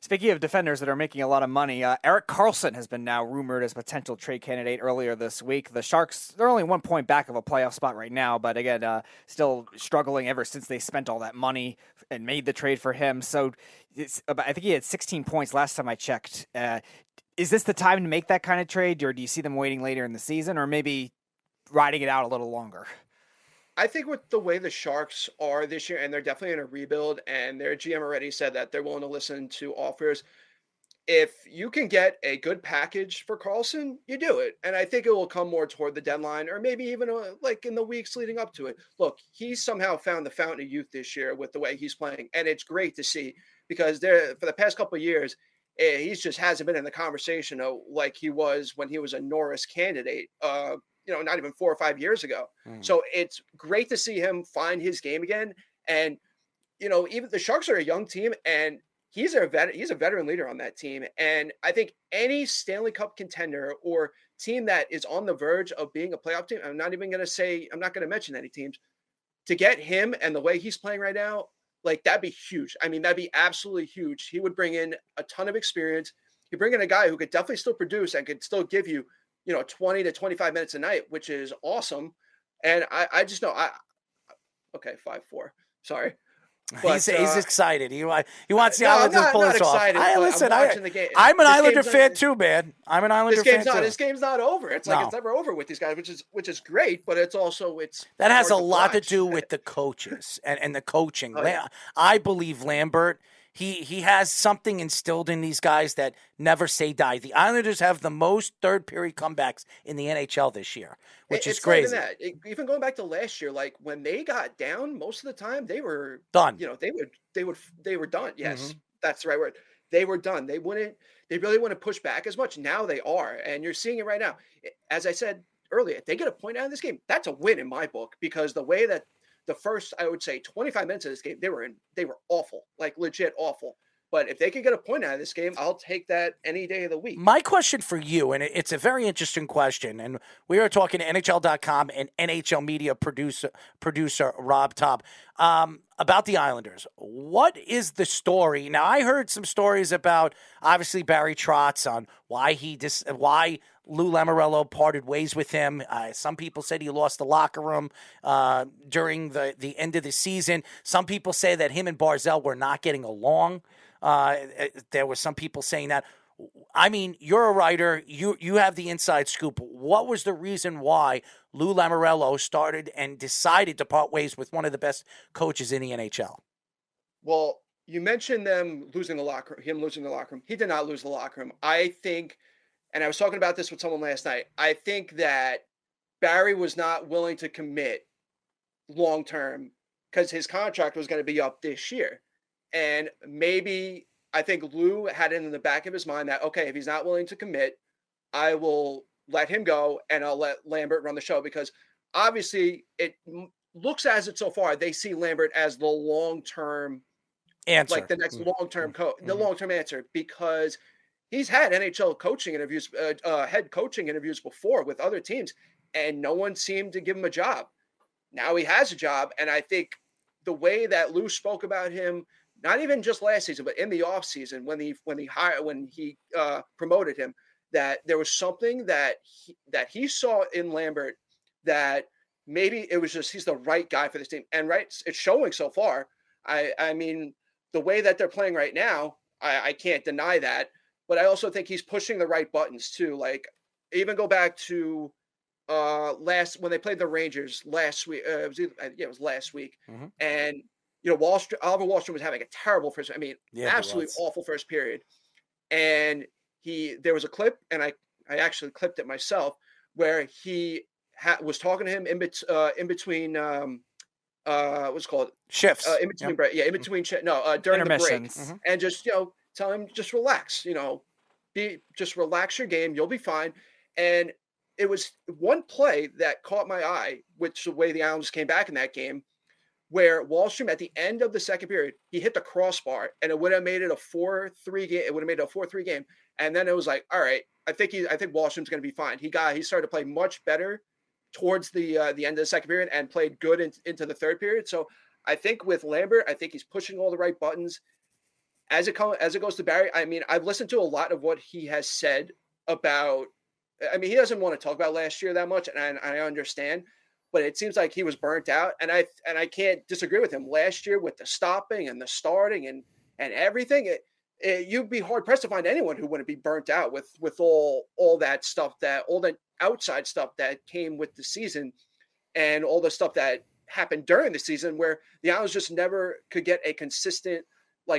Speaking of defenders that are making a lot of money, Erik Karlsson has been now rumored as a potential trade candidate earlier this week. The Sharks, they're only 1 point back of a playoff spot right now, but again, still struggling ever since they spent all that money and made the trade for him. So I think he had 16 points last time I checked. Is this the time to make that kind of trade, or do you see them waiting later in the season, or maybe riding it out a little longer? I think with the way the Sharks are this year, and they're definitely in a rebuild, and their GM already said that they're willing to listen to offers. If you can get a good package for Carlson, you do it. And I think it will come more toward the deadline or maybe even like in the weeks leading up to it. Look, he somehow found the fountain of youth this year with the way he's playing. And it's great to see because there for the past couple of years, he's just hasn't been in the conversation like he was when he was a Norris candidate, not even 4 or 5 years ago. So it's great to see him find his game again. And, even the Sharks are a young team and he's a veteran leader on that team. And I think any Stanley Cup contender or team that is on the verge of being a playoff team, I'm not going to mention any teams, to get him and the way he's playing right now, like that'd be huge. I mean, that'd be absolutely huge. He would bring in a ton of experience. He'd bring in a guy who could definitely still produce and could still give you, 20 to 25 minutes a night, which is awesome. And I just know okay, 5-4. Sorry. But, he's excited. He wants the Islanders to pull this off. Listen, I'm an Islander fan too, man. I'm an Islander fan too. This game's not over. It's like it's never over with these guys, which is great. But it's also that has a lot to do with the coaches and the coaching. Oh, yeah. I believe Lambert. He has something instilled in these guys that never say die. The Islanders have the most third period comebacks in the NHL this year, which is crazy. Even going back to last year, like when they got down, most of the time they were done. They were done. Yes, that's the right word. They were done. They really wouldn't push back as much. Now they are, and you're seeing it right now. As I said earlier, if they get a point out of this game, that's a win in my book because the way that the first, I would say, 25 minutes of this game, they were awful, like legit awful. But if they could get a point out of this game, I'll take that any day of the week. My question for you, and it's a very interesting question, and we are talking to NHL.com and NHL media producer Rob Taub about the Islanders. What is the story? Now, I heard some stories about, obviously, Barry Trotz on why Lou Lamoriello parted ways with him. Some people said he lost the locker room during the end of the season. Some people say that him and Barzal were not getting along. There were some people saying that. I mean, you're a writer. You have the inside scoop. What was the reason why Lou Lamoriello started and decided to part ways with one of the best coaches in the NHL? Well, you mentioned him losing the locker room. He did not lose the locker room. I think, and I was talking about this with someone last night, I think that Barry was not willing to commit long-term because his contract was going to be up this year. And maybe I think Lou had it in the back of his mind that, okay, if he's not willing to commit, I will let him go and I'll let Lambert run the show because obviously it looks as it so far, they see Lambert as the long-term answer, like the next long-term the long-term answer because he's had NHL coaching interviews, head coaching interviews before with other teams and no one seemed to give him a job. Now he has a job. And I think the way that Lou spoke about him, not even just last season, but in the offseason when he promoted him, that there was something that he saw in Lambert that maybe it was just he's the right guy for this team. And it's showing so far. I mean, the way that they're playing right now, I can't deny that. But I also think he's pushing the right buttons too. Like even go back to when they played the Rangers last week. It was last week, and. Oliver Wahlstrom was having a terrible first. I mean, absolutely awful first period. And there was a clip, and I actually clipped it myself, where he was talking to him in between what's it called shifts. In between break, in between during the break, and just tell him just relax. Just relax your game. You'll be fine. And it was one play that caught my eye, which the way the Islanders came back in that game. Where Wahlstrom at the end of the second period, he hit the crossbar and it would have made it a 4-3 game. It would have made it a 4-3 game. And then it was like, all right, I think Wahlstrom's going to be fine. He started to play much better towards the end of the second period and played good into the third period. So I think with Lambert, I think he's pushing all the right buttons. as it goes to Barry, I mean, I've listened to a lot of what he has said about. I mean, he doesn't want to talk about last year that much, and I understand, but it seems like he was burnt out, and I can't disagree with him. Last year with the stopping and the starting and everything, you'd be hard pressed to find anyone who wouldn't be burnt out with all that stuff, all the outside stuff that came with the season, and all the stuff that happened during the season, where the Islanders just never could get a consistent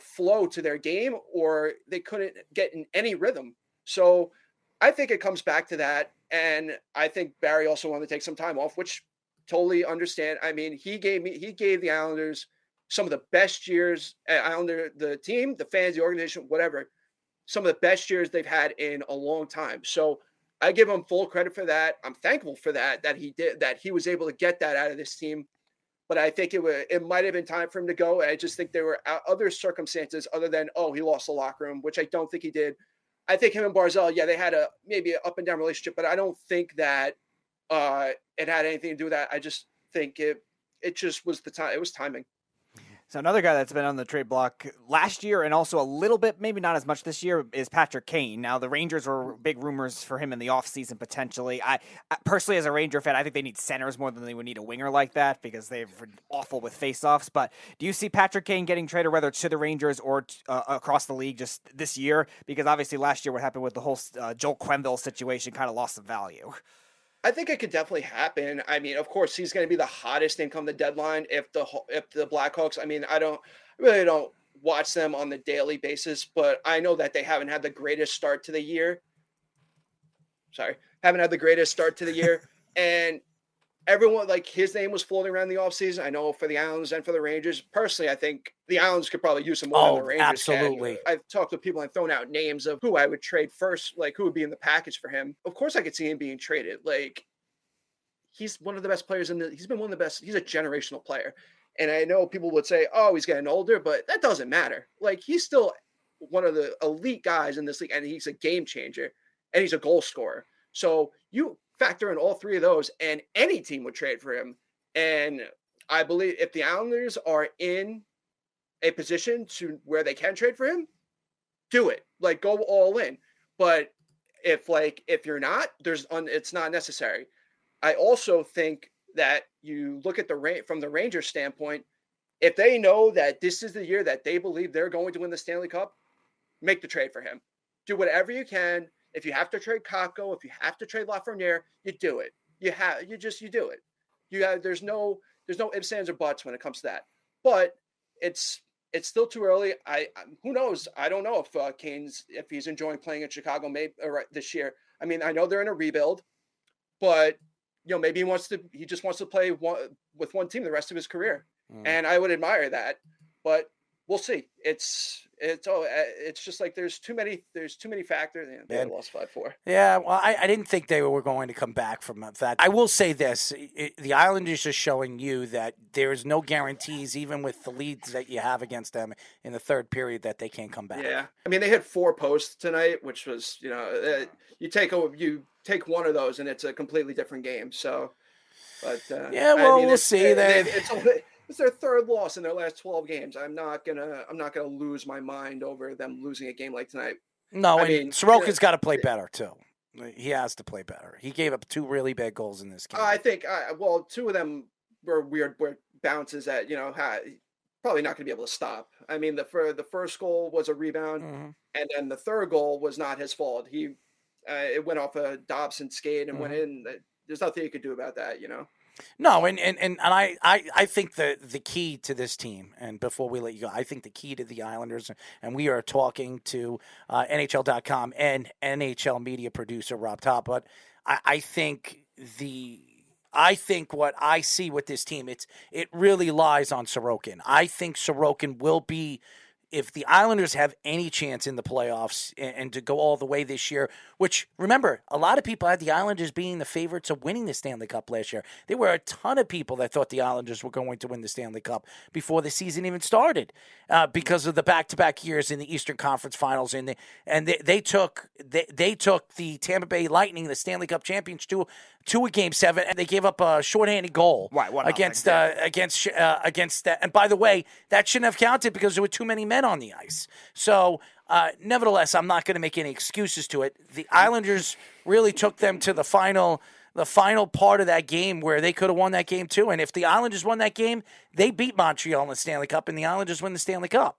flow to their game, or they couldn't get in any rhythm. So I think it comes back to that. And I think Barry also wanted to take some time off, which totally understand. I mean, he gave the Islanders some of the best years, the team, the fans, the organization, whatever, some of the best years they've had in a long time. So I give him full credit for that. I'm thankful for that he was able to get that out of this team. But I think it might have been time for him to go. I just think there were other circumstances other than, he lost the locker room, which I don't think he did. I think him and Barzal, they had maybe an up and down relationship, but I don't think that it had anything to do with that. I just think it just was the time. It was timing. So another guy that's been on the trade block last year and also a little bit, maybe not as much this year, is Patrick Kane. Now, the Rangers were big rumors for him in the offseason potentially. I personally, as a Ranger fan, I think they need centers more than they would need a winger like that because they're awful with faceoffs. But do you see Patrick Kane getting traded, whether it's to the Rangers or across the league just this year? Because obviously last year what happened with the whole Joel Quenneville situation kind of lost some value. I think it could definitely happen. I mean, of course, he's going to be the hottest name come the deadline if the Blackhawks. I mean, I really don't watch them on the daily basis, but I know that they haven't had the greatest start to the year. And everyone, his name was floating around the offseason. I know for the Islanders and for the Rangers. Personally, I think the Islanders could probably use him more than the Rangers. Absolutely. I've talked to people and thrown out names of who I would trade first, who would be in the package for him. Of course, I could see him being traded. He's one of the best players he's been one of the best. He's a generational player. And I know people would say, he's getting older, but that doesn't matter. He's still one of the elite guys in this league, and he's a game changer, and he's a goal scorer. So you factor in all three of those, and any team would trade for him. And I believe if the Islanders are in a position to where they can trade for him, do it. Go all in. But if you're not, it's not necessary. I also think that you look at from the Rangers standpoint, if they know that this is the year that they believe they're going to win the Stanley Cup, make the trade for him. Do whatever you can. If you have to trade Kakko, if you have to trade Lafreniere, you do it. You do it. There's no ifs, ands, or buts when it comes to that. But it's still too early. Who knows? I don't know if he's enjoying playing in Chicago maybe this year. I mean, I know they're in a rebuild, but maybe he just wants to play with one team the rest of his career. And I would admire that. But we'll see. It's just there's too many factors. And they lost 5-4. Yeah, well, I didn't think they were going to come back from that. I will say this: the Islanders are showing you that there's no guarantees, even with the leads that you have against them in the third period, that they can't come back. Yeah, I mean they hit 4 posts tonight, which was you take one of those and it's a completely different game. So, but we'll see. It's their third loss in their last 12 games. I'm not gonna lose my mind over them losing a game like tonight. No, Sorokin's got to play better too. He has to play better. He gave up 2 really bad goals in this game. I think 2 of them were weird bounces that probably not going to be able to stop. I mean, the first goal was a rebound, and then the third goal was not his fault. It went off a Dobson skate and went in. There's nothing you could do about that, No, and I think the key to this team, and before we let you go, I think the key to the Islanders, and we are talking to NHL.com and NHL media producer Rob Taub, but I think what I see with this team, it really lies on Sorokin. I think Sorokin will be, if the Islanders have any chance in the playoffs and to go all the way this year, which, remember, a lot of people had the Islanders being the favorites of winning the Stanley Cup last year. There were a ton of people that thought the Islanders were going to win the Stanley Cup before the season even started because of the back-to-back years in the Eastern Conference Finals. And they took the Tampa Bay Lightning, the Stanley Cup champions, to a Game 7, and they gave up a shorthanded goal against that. And by the way, that shouldn't have counted because there were too many men get on the ice. So, nevertheless, I'm not going to make any excuses to it. The Islanders really took them to the final part of that game where they could have won that game too. And if the Islanders won that game, they beat Montreal in the Stanley Cup, and the Islanders win the Stanley Cup.